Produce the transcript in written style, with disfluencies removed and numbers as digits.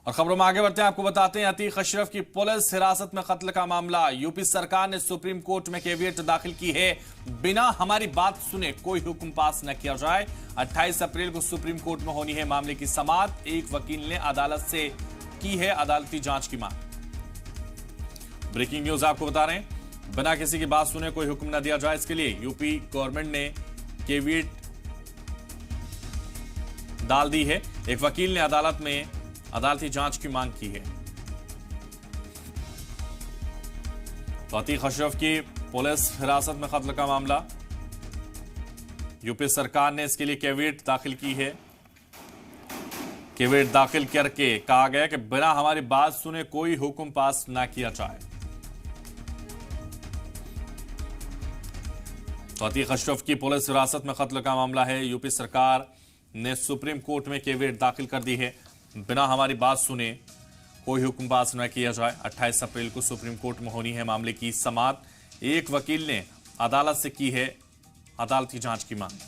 और खबरों में आगे बढ़ते हैं, आपको बताते हैं अतीक अशरफ की पुलिस हिरासत में कत्ल का मामला। यूपी सरकार ने सुप्रीम कोर्ट में कैवियट दाखिल की है, बिना हमारी बात सुने कोई हुक्म पास न किया जाए। 28 अप्रैल को सुप्रीम कोर्ट में होनी है मामले की समाअत। एक वकील ने अदालत से की है अदालती जांच की मांग। ब्रेकिंग न्यूज आपको बता रहे हैं, बिना किसी की बात सुने कोई हुक्म न दिया जाए, इसके लिए यूपी गवर्नमेंट ने कैवियट डाल दी है। एक वकील ने अदालत में अदालती जांच की मांग की है। तो अतीक अशरफ की पुलिस हिरासत में कत्ल का मामला, यूपी सरकार ने इसके लिए कैवियट दाखिल की है। कैवियट दाखिल करके कहा गया कि बिना हमारी बात सुने कोई हुक्म पास ना किया जाए। तो अतीक अशरफ की पुलिस हिरासत में कत्ल का मामला है। यूपी सरकार ने सुप्रीम कोर्ट में कैवियट दाखिल कर दी है, बिना हमारी बात सुने कोई हुक्म पास न किया जाए। 28 अप्रैल को सुप्रीम कोर्ट में होनी है मामले की समाअत। एक वकील ने अदालत से की है अदालती जांच की मांग।